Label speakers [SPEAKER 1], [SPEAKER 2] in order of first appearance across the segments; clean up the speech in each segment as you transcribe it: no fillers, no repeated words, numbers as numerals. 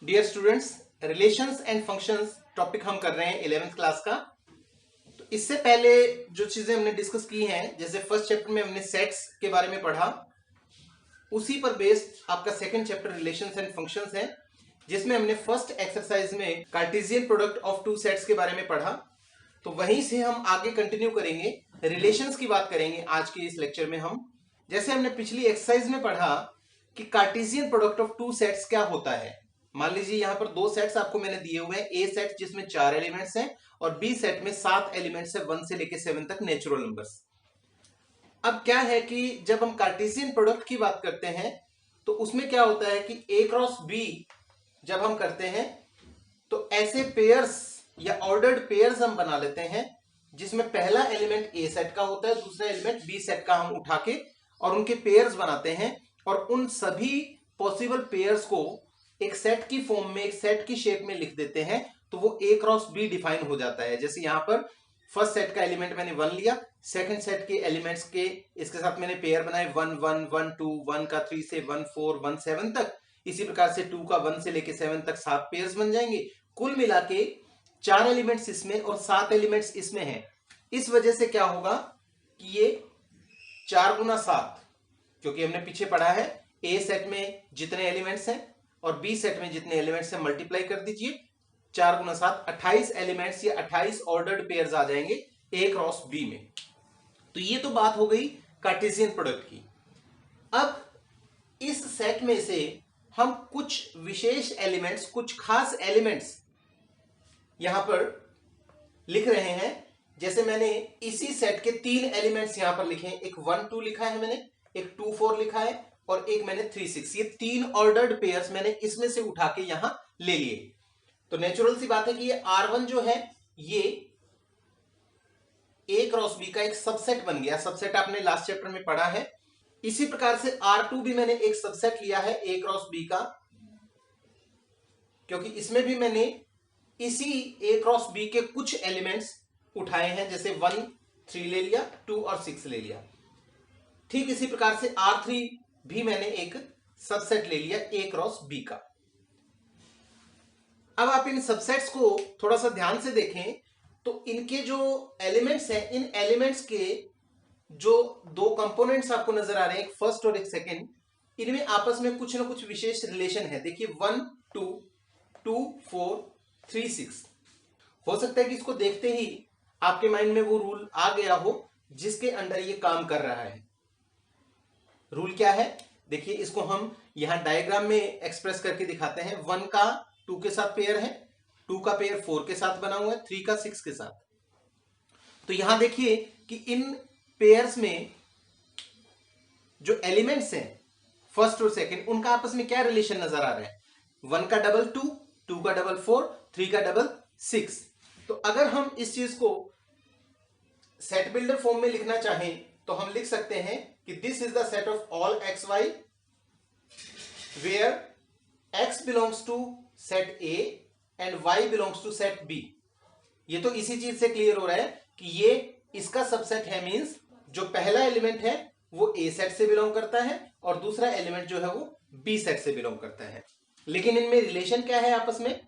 [SPEAKER 1] Dear students, relations and functions topic हम कर रहे हैं 11th क्लास का। तो इससे पहले जो चीजें हमने डिस्कस की हैं, जैसे फर्स्ट चैप्टर में हमने सेट्स के बारे में पढ़ा, उसी पर बेस्ड आपका second chapter relations and functions है, जिसमें हमने फर्स्ट एक्सरसाइज में Cartesian product of two sets के बारे में पढ़ा। तो वहीं से हम आगे कंटिन्यू करेंगे, रिलेशंस की बात करेंगे आज के इस लेक्चर में हम। जैसे हमने पिछली एक्सरसाइज में पढ़ा कि Cartesian product of two sets क्या होता है। मान लीजिए यहाँ पर दो सेट्स आपको मैंने दिए हुए हैं, ए सेट जिसमें 4 एलिमेंट्स हैं और बी सेट में 7 एलिमेंट्स है, 1 से लेकर 7 तक नेचुरल नंबर्स। अब क्या है कि जब हम कार्टेशियन प्रोडक्ट की बात करते हैं तो उसमें क्या होता है कि ए क्रॉस बी जब हम करते हैं तो ऐसे पेयर्स या ऑर्डर्ड पेयर्स हम बना लेते हैं, जिसमें पहला एलिमेंट ए सेट का होता है, दूसरा एलिमेंट बी सेट का हम उठा के और उनके पेयर्स बनाते हैं और उन सभी पॉसिबल पेयर्स को एक सेट की फॉर्म में, एक सेट की शेप में लिख देते हैं, तो वो ए क्रॉस बी डिफाइन हो जाता है। जैसे यहां पर फर्स्ट सेट का एलिमेंट मैंने 1 लिया, सेकंड सेट के एलिमेंट्स के इसके साथ मैंने पेयर बनाए 1 1 1 2, 1 का 3 से 1 4 1 7 तक। इसी प्रकार से 2 का 1 से लेके 7 तक 7 पेयर्स बन जाएंगे। कुल मिला के 4 एलिमेंट्स इसमें और 7 एलिमेंट्स इसमें हैं। इस वजह से क्या होगा कि ये 4 गुना 7, क्योंकि हमने पीछे पढ़ा है ए सेट में जितने एलिमेंट्स हैं और बी सेट में जितने एलिमेंट्स हैं मल्टीप्लाई कर दीजिए, 4 गुना 7 28 एलिमेंट्स या 28 ऑर्डर्ड पेयर्स आ जाएंगे ए क्रॉस बी में। तो ये तो बात हो गई कार्टेशियन प्रोडक्ट की। अब इस सेट में से हम कुछ विशेष एलिमेंट्स, कुछ खास एलिमेंट्स यहां पर लिख रहे हैं। जैसे मैंने इसी सेट के 3 एलिमेंट्स यहां पर लिखे हैं, एक 1 2 लिखा है मैंने, एक 2 4 लिखा है और एक मैंने 3 6। ये 3 ऑर्डर्ड पेयर्स मैंने इसमें से उठा के यहां ले लिए। तो नेचुरल सी बात है कि ये R1 जो है ये ए क्रॉस बी का एक सबसेट बन गया। सबसेट आपने लास्ट चैप्टर में पढ़ा है। इसी प्रकार से R2 भी मैंने एक सबसेट लिया है ए क्रॉस बी का, क्योंकि इसमें भी मैंने इसी ए क्रॉस बी के कुछ एलिमेंट्स उठाए हैं, जैसे 1 3 ले लिया, 2 और 6 ले लिया। ठीक इसी प्रकार से R3 भी मैंने एक सबसेट ले लिया ए क्रॉस बी का। अब आप इन सबसेट्स को थोड़ा सा ध्यान से देखें तो इनके जो एलिमेंट्स हैं, इन एलिमेंट्स के जो 2 कंपोनेंट्स आपको नजर आ रहे हैं, एक फर्स्ट और एक सेकंड, इनमें आपस में कुछ ना कुछ विशेष रिलेशन है। देखिए 1 2 2 4 3 6। हो सकता है कि इसको देखते ही आपके माइंड में वो रूल आ गया हो जिसके अंडर ये काम कर रहा है। रूल क्या है? देखिए इसको हम यहां डायग्राम में एक्सप्रेस करके दिखाते हैं। 1 का 2 के साथ पेयर है, 2 का पेयर 4 के साथ बना हुआ है, 3 का 6 के साथ। तो यहां देखिए कि इन पेयर्स में जो एलिमेंट्स हैं फर्स्ट और सेकंड, उनका आपस में क्या रिलेशन नजर आ रहा है? 1 का डबल 2, 2 का डबल 4, 3 का डबल 6। तो अगर हम इस चीज को सेट बिल्डर फॉर्म में लिखना चाहें तो हम लिख सकते हैं कि this is the set of all x y where x belongs to set A and y belongs to set B। ये तो इसी चीज से क्लियर हो रहा है कि ये इसका सबसेट है, मींस जो पहला एलिमेंट है वो A सेट से बिलोंग करता है और दूसरा एलिमेंट जो है वो B सेट से बिलोंग करता है। लेकिन इनमें रिलेशन क्या है आपस में?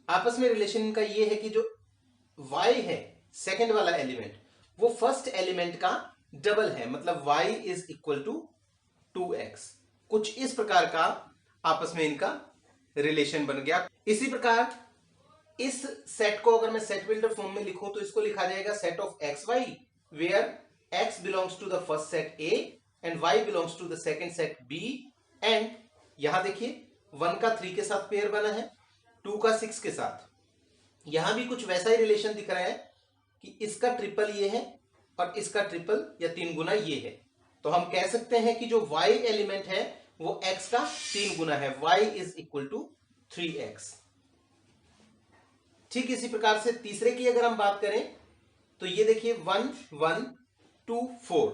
[SPEAKER 1] आपस में रिलेशन इनका ये है कि जो y है सेकेंड वाला एलिमेंट, वो फर्स्ट एलिमेंट का डबल है, मतलब y is equal to 2x। कुछ इस प्रकार का आपस में इनका रिलेशन बन गया। इसी प्रकार इस सेट को अगर मैं सेट बिल्डर फॉर्म में लिखूं तो इसको लिखा जाएगा set of x y where x belongs to the first set A and y belongs to the second set B। And यहां देखिए 1 का 3 के साथ पेयर बना है, 2 का 6 के साथ। यहां भी कुछ वैसा ही रिलेशन दिख रहा है कि इसका ट्रिपल ये है और इसका ट्रिपल या 3 गुना ये है। तो हम कह सकते हैं कि जो y एलिमेंट है वो x का 3 गुना है, y is equal to 3x। ठीक इसी प्रकार से तीसरे की अगर हम बात करें तो ये देखिए 1 1 2 4,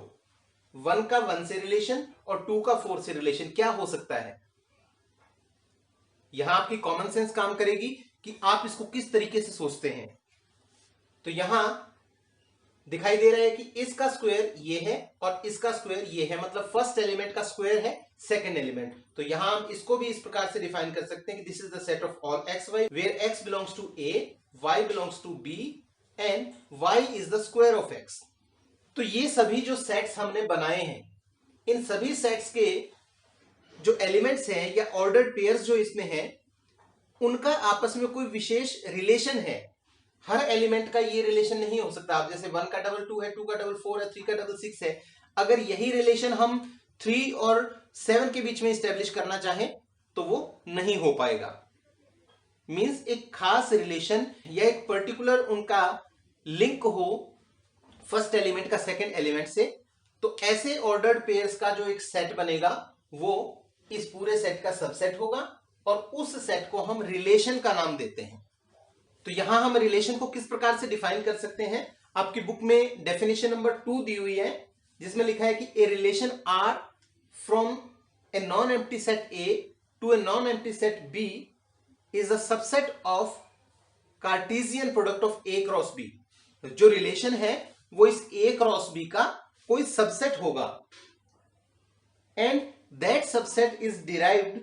[SPEAKER 1] 1 का 1 से रिलेशन और 2 का 4 से रिलेशन क्या हो सकता है? यहां आपकी कॉमन सेंस काम करेगी कि आप इसको किस तरीके से सोचते हैं। तो यहां दिखाई दे रहा है कि इसका स्क्वायर ये है और इसका स्क्वायर ये है, मतलब फर्स्ट एलिमेंट का स्क्वायर है सेकंड एलिमेंट। तो यहां हम इसको भी इस प्रकार से डिफाइन कर सकते हैं कि this is the set of all x y where x belongs to A, y belongs to B and y is the square of x. तो ये सभी जो सेट्स हमने बनाए हैं, इन सभी सेट्स के जो एलिमेंट्स हैं या ऑर्डर्ड पेयर्स जो इसमें हैं, उनका आपस में कोई विशेष रिलेशन है। हर एलिमेंट का ये रिलेशन नहीं हो सकता। आप जैसे 1 का डबल 2 है, 2 का डबल 4 है, 3 का डबल 6 है, अगर यही रिलेशन हम 3 और 7 के बीच में स्टैब्लिश करना चाहें तो वो नहीं हो पाएगा। मींस एक खास रिलेशन या एक पर्टिकुलर उनका लिंक हो फर्स्ट एलिमेंट का सेकंड एलिमेंट से, तो ऐसे ऑर्डर्ड पेयर्स का जो एक सेट बनेगा वो इस पूरे सेट का सबसेट होगा और उस सेट को हम रिलेशन का नाम देते हैं। तो यहां हम रिलेशन को किस प्रकार से डिफाइन कर सकते हैं, आपकी बुक में डेफिनेशन नंबर 2 दी हुई है, जिसमें लिखा है कि a relation R from a non empty set A to a non empty set B is a subset of Cartesian product of A cross B. जो रिलेशन है वो इस ए क्रॉस बी का कोई सबसेट होगा and that subset is derived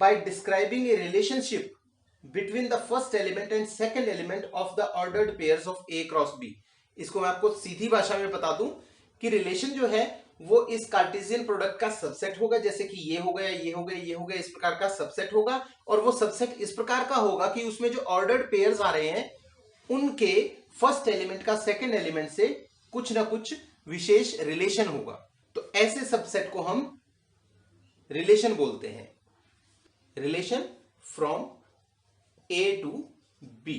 [SPEAKER 1] bye describing A relationship between the first element and second element of the ordered pairs of A cross B। इसको मैं आपको सीधी भाषा में बता दूं कि रिलेशन जो है वो इस कार्टेशियन प्रोडक्ट का सबसेट होगा, जैसे कि ये हो गया, ये हो गया, ये हो गया, इस प्रकार का सबसेट होगा। और वो सबसेट इस प्रकार का होगा कि उसमें जो ऑर्डर्ड पेयर्स आ रहे हैं उनके फर्स्ट एलिमेंट का सेकेंड एलिमेंट से कुछ ना कुछ विशेष रिलेशन होगा। तो ऐसे सबसेट को हम रिलेशन बोलते हैं। Relation from A to B।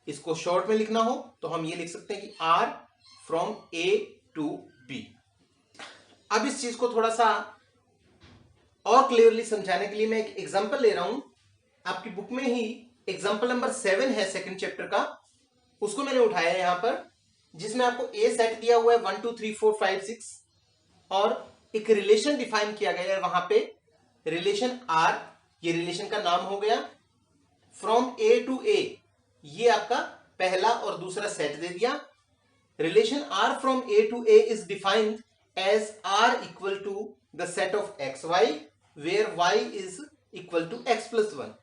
[SPEAKER 1] इसको शॉर्ट में लिखना हो तो हम ये लिख सकते हैं कि R from A to B। अब इस चीज को थोड़ा सा और क्लियरली समझाने के लिए मैं एक एग्जांपल ले रहा हूं। आपकी बुक में ही एग्जांपल नंबर 7 है सेकंड चैप्टर का, उसको मैंने उठाया है यहां पर, जिसमें आपको A सेट दिया हुआ है 1 2 3 4 5 6 और एक रिलेशन डिफाइन किया गया है वहां पे, रिलेशन R। ये रिलेशन का नाम हो गया फ्रॉम ए टू ए, ये आपका पहला और दूसरा सेट दे दिया। Relation R from A to A is defined as R equal to the set of x y where y is equal to x plus 1।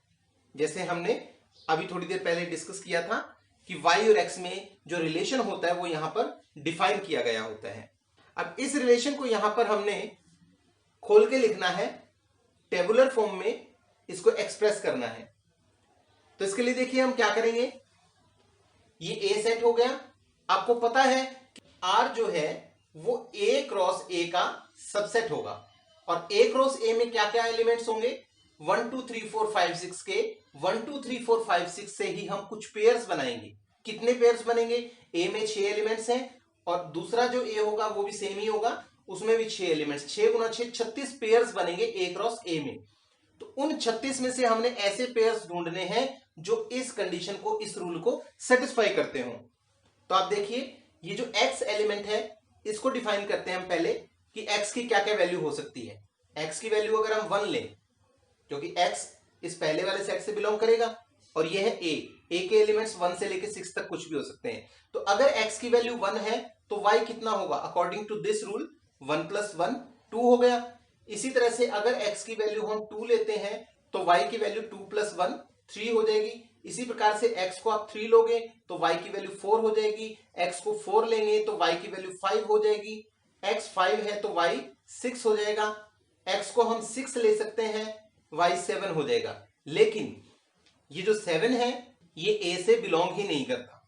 [SPEAKER 1] जैसे हमने अभी थोड़ी देर पहले डिस्कस किया था कि वाई और एक्स में जो रिलेशन होता है वो यहां पर डिफाइन किया गया होता है। अब इस रिलेशन को यहां पर हमने खोल के लिखना है, टेबुलर फॉर्म में इसको एक्सप्रेस करना है। तो इसके लिए देखिए हम क्या करेंगे, ये ए सेट हो गया। आपको पता है कि आर जो है वो ए क्रॉस ए का सबसेट होगा और ए क्रॉस ए में क्या क्या एलिमेंट्स होंगे, 1 2 3 4 5 6 के 1 2 3 4 5 6 से ही हम कुछ पेयर्स बनाएंगे। कितने पेयर्स बनेंगे, ए में 6 एलिमेंट्स हैं और दूसरा जो ए होगा वो भी सेम ही होगा, उसमें भी 6 एलिमेंट्स, 6 गुना 6 36 पेयर्स बनेंगे ए क्रॉस ए में। तो उन 36 में से हमने ऐसे पेयर्स ढूंढने हैं जो इस कंडीशन को, इस रूल को सेटिस्फाई करते हो। तो आप देखिए ये जो x एलिमेंट है इसको डिफाइन करते हैं हम पहले कि x की क्या क्या वैल्यू हो सकती है। x की वैल्यू अगर हम 1 लें, क्योंकि x इस पहले वाले सेट से बिलोंग करेगा और ये है a के एलिमेंट्स 1 से लेके 6 तक कुछ भी हो सकते हैं। तो अगर x की वैल्यू 1 है तो y कितना होगा, अकॉर्डिंग टू दिस रूल 1 + 1 2 हो गया। इसी तरह से अगर x की वैल्यू हम 2 लेते हैं तो y की वैल्यू 2 + 1 3 हो जाएगी। इसी प्रकार से x को आप 3 लोगे तो y की वैल्यू 4 हो जाएगी, x को 4 लेंगे तो y की वैल्यू 5 हो जाएगी, x 5 है तो y 6 हो जाएगा, x को हम 6 ले सकते हैं, y 7 हो जाएगा। लेकिन ये जो 7 है ये a से बिलोंग ही नहीं करता।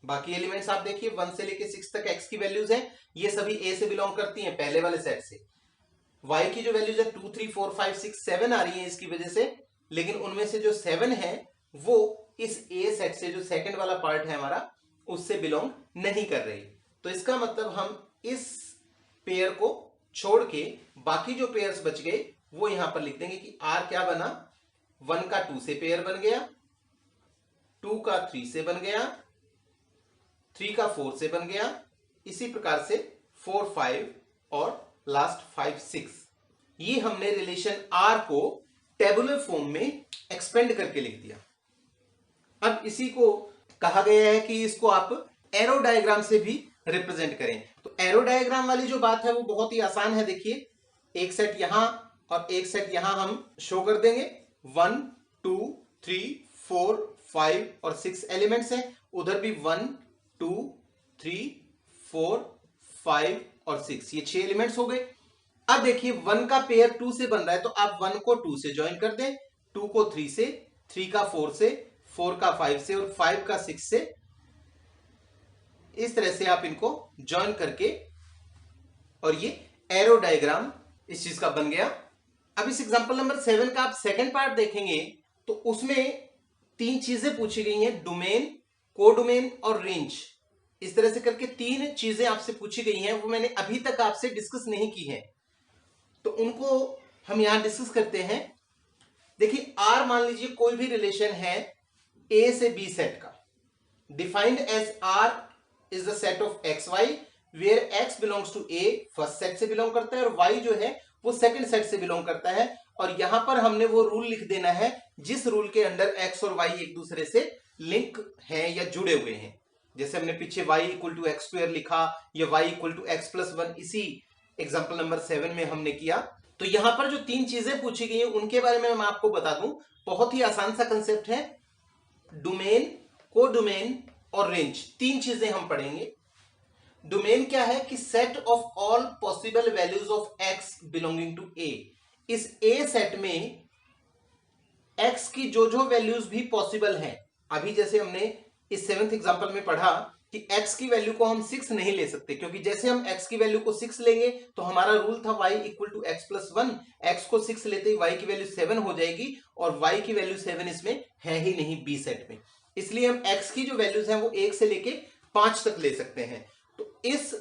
[SPEAKER 1] बाकी एलिमेंट्स आप देखिए 1 से लेके 6 तक x की वैल्यूज हैं, ये सभी a से बिलोंग करती हैं पहले वाले सेट से। y की जो वैल्यूज है 2 3 4 5 6 7 आ रही है इसकी वजह से, लेकिन उनमें से जो 7 है वो इस a सेट से, जो सेकंड वाला पार्ट है हमारा, उससे बिलोंग नहीं कर रही। तो इसका मतलब हम इस पेयर को छोड़ के बाकी जो पेयर्स बच गए वो यहां पर लिख देंगे कि r क्या बना, 1 का 2 से पेयर बन गया, 2 का 3 से बन गया, 3 का 4 से बन गया, इसी प्रकार से 4 5 और लास्ट 5 6। ये हमने रिलेशन R को टेबुलर फॉर्म में एक्सपेंड करके लिख दिया। अब इसी को कहा गया है कि इसको आप एरो डायग्राम से भी रिप्रेजेंट करें। तो एरो डायग्राम वाली जो बात है वो बहुत ही आसान है। देखिए, एक सेट यहां और एक सेट यहां हम शो कर देंगे। 1 2 3 4 5 और 6 एलिमेंट्स हैं। उधर भी 1 2 3 4 5 और 6, ये 6 एलिमेंट्स हो गए। अब देखिए 1 का पेयर 2 से बन रहा है, तो आप 1 को 2 से ज्वाइन कर दें, 2 को 3 से, 3 का 4 से, 4 का 5 से और 5 का 6 से। इस तरह से आप इनको ज्वाइन करके, और ये एरो डायग्राम इस चीज का बन गया। अब इस एग्जांपल नंबर 7 का आप सेकंड पार्ट देखेंगे तो उसमें 3 चीजें पूछी गई हैं, डोमेन, कोडोमेन और रेंज। इस तरह से करके 3 चीजें आपसे पूछी गई हैं, वो मैंने अभी तक आपसे डिस्कस नहीं की है, तो उनको हम यहां डिस्कस करते हैं। देखिए, आर मान लीजिए कोई भी रिलेशन है ए से बी सेट का, defined as R is the set of x y where x belongs to A, first set से बिलोंग करता है, और वाई जो है वो सेकंड सेट से बिलोंग करता है। और यहां पर हमने वो रूल लिख देना है जिस रूल के अंडर एक्स और वाई एक दूसरे से लिंक हैं या जुड़े हुए हैं। जैसे हमने पीछे y equal to x square लिखा या y equal to x plus 1, इसी एग्जाम्पल नंबर 7 में हमने किया। तो यहां पर जो 3 चीजें पूछी गई हैं उनके बारे में मैं आपको बता दूं। बहुत ही आसान सा कंसेप्ट है, डोमेन, कोडोमेन और रेंज, 3 चीजें हम पढ़ेंगे। डोमेन क्या है कि set of all possible values of x belonging to A. इस ए सेट में एक्स की जो जो वैल्यूज भी पॉसिबल हैं, अभी जैसे हमने इस 7th एग्जांपल में पढ़ा कि x की वैल्यू को हम 6 नहीं ले सकते, क्योंकि जैसे हम x की वैल्यू को 6 लेंगे तो हमारा रूल था y equal to x plus 1, x को 6 लेते ही y की वैल्यू 7 हो जाएगी, और y की वैल्यू 7 इसमें है ही नहीं b सेट में। इसलिए हम x की जो वैल्यूज हैं वो 1 से लेके 5 तक ले सकते हैं। तो इस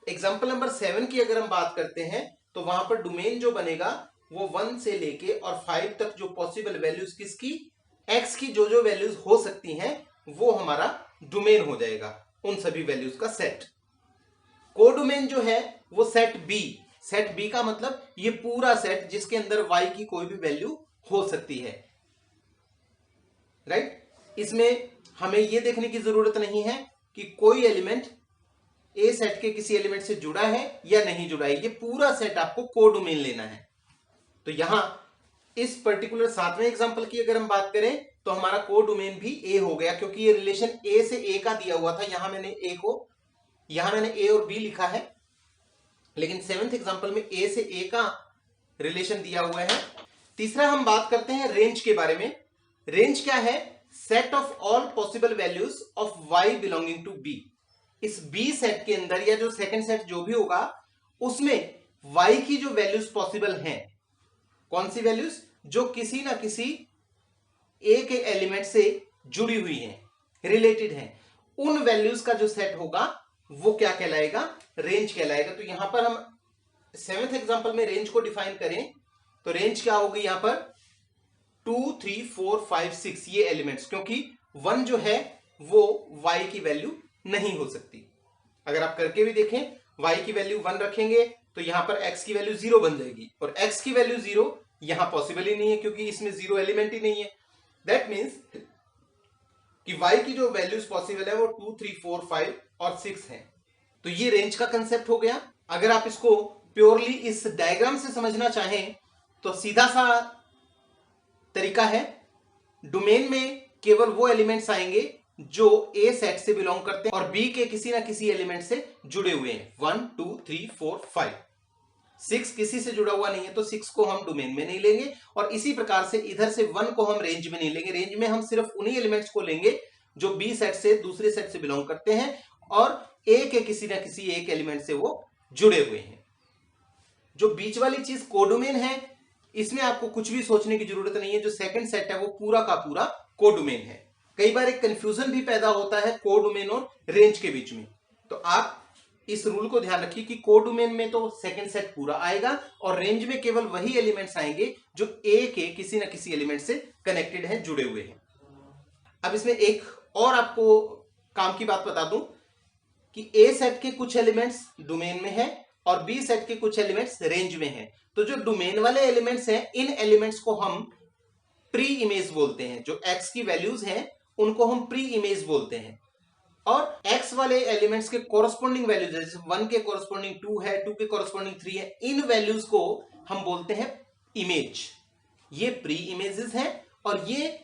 [SPEAKER 1] एग्जाम्पल नंबर 7 की अगर हम बात करते हैं तो वहां पर डोमेन जो बनेगा वो 1 से लेके और 5 तक जो पॉसिबल वैल्यूज किसकी, x की जो जो वैल्यूज हो सकती हैं वो हमारा डोमेन हो जाएगा, उन सभी वैल्यूज का सेट। कोडोमेन जो है वो सेट बी। सेट बी का मतलब ये पूरा सेट जिसके अंदर y की कोई भी वैल्यू हो सकती है, राइट। इसमें हमें यह देखने की जरूरत नहीं है कि कोई एलिमेंट ए सेट के किसी एलिमेंट से जुड़ा है या नहीं जुड़ा है, ये पूरा सेट आपको कोडोमेन लेना है। तो यहां इस पर्टिकुलर 7वें एग्जांपल की अगर हम बात करें तो हमारा कोडोमेन भी ए हो गया, क्योंकि ये रिलेशन ए से ए का दिया हुआ था। यहां मैंने ए और बी लिखा है, लेकिन 7th एग्जांपल में ए से ए का रिलेशन दिया हुआ है। तीसरा हम बात करते हैं रेंज के बारे में। रेंज क्या है, set of all possible values of Y belonging to B. इस बी सेट के अंदर या जो सेकंड सेट जो भी होगा उसमें वाई की जो वैल्यूज पॉसिबल हैं, कौन सी वैल्यूज, जो किसी ना किसी ए के एलिमेंट से जुड़ी हुई हैं, रिलेटेड हैं, उन वैल्यूज का जो सेट होगा वो क्या कहलाएगा, रेंज कहलाएगा। तो यहां पर हम 7th एग्जांपल में रेंज को डिफाइन करें तो रेंज क्या होगी, यहां पर 2 3 4 5 6 ये एलिमेंट्स, क्योंकि 1 जो है वो y की वैल्यू नहीं हो सकती। अगर आप करके भी देखें, y की वैल्यू 1 रखेंगे तो यहां पर x की वैल्यू 0 बन जाएगी, और x की वैल्यू 0 यहां पॉसिबल ही नहीं है क्योंकि इसमें 0 एलिमेंट ही नहीं है। दैट मीन्स कि y की जो वैल्यूज पॉसिबल है वो 2 3 4 5 और 6 हैं। तो ये रेंज का कंसेप्ट हो गया। अगर आप इसको प्योरली इस डायग्राम से समझना चाहें तो सीधा सा तरीका है, डोमेन में केवल वो एलिमेंट्स आएंगे जो ए सेट से बिलोंग करते हैं और बी के किसी ना किसी एलिमेंट से जुड़े हुए हैं। 1 2 3 4 5 6 किसी से जुड़ा हुआ नहीं है तो 6 को हम डोमेन में नहीं लेंगे, और इसी प्रकार से इधर से 1 को हम रेंज में नहीं लेंगे। रेंज में हम सिर्फ उन्हीं एलिमेंट्स को लेंगे जो बी सेट से दूसरे सेट से बिलोंग करते हैं और ए के किसी ना किसी एक एलिमेंट से वो जुड़े हुए हैं। जो बीच वाली चीज कोडोमेन है, इसमें आपको कुछ भी सोचने की जरूरत नहीं है। जो सेकंड सेट है वो पूरा का पूरा कोडोमेन है। कई बार एक कंफ्यूजन भी पैदा होता है कोडोमेन और रेंज के बीच में, तो आप इस रूल को ध्यान रखिए कि कोडोमेन में तो सेकंड सेट पूरा आएगा और रेंज में केवल वही एलिमेंट्स आएंगे जो ए के किसी ना किसी एलिमेंट से कनेक्टेड हैं, जुड़े हुए हैं। अब इसमें एक और आपको काम की बात बता दूं कि ए सेट के कुछ एलिमेंट्स डोमेन में है और बी सेट के कुछ एलिमेंट्स रेंज में है। तो जो डोमेन वाले एलिमेंट्स हैं, इन एलिमेंट्स को हम प्री इमेज बोलते हैं। जो एक्स की वैल्यूज हैं उनको हम प्री इमेज बोलते हैं, और x वाले एलिमेंट्स के कोरस्पोंडिंग वैल्यूज है, जैसे 1 के कोरस्पोंडिंग 2 है, 2 के कोरस्पोंडिंग 3 है, इन वैल्यूज को हम बोलते हैं इमेज। ये प्री इमेजेस हैं और ये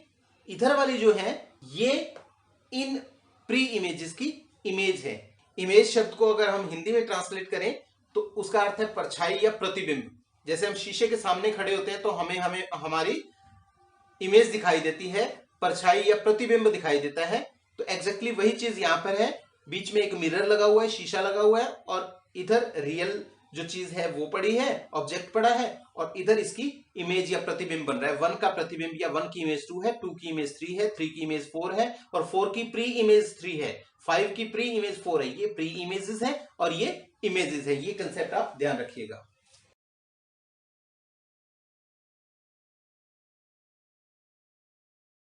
[SPEAKER 1] इधर वाली जो है ये इन प्री इमेजेस की इमेज है। इमेज शब्द को अगर हम हिंदी में ट्रांसलेट करें तो उसका अर्थ है परछाई या प्रतिबिंब। जैसे हम शीशे के सामने खड़े होते हैं तो हमें हमारी इमेज दिखाई देती है, परछाई या प्रतिबिंब दिखाई देता है। तो एग्जैक्टली वही चीज यहां पर है, बीच में एक मिरर लगा हुआ है, शीशा लगा हुआ है और इधर रियल जो चीज है वो पड़ी है, ऑब्जेक्ट पड़ा है और इधर इसकी इमेज या प्रतिबिंब बन रहा है। 1 का प्रतिबिंब या 1 की इमेज 2 है, 2 की इमेज 3 है, 3 की इमेज 4 है और 4 की प्री इमेज 3 है, 5 की प्री इमेज 4 है। ये प्री इमेजेस है और ये इमेजेस है। ये कंसेप्ट आप ध्यान रखिएगा।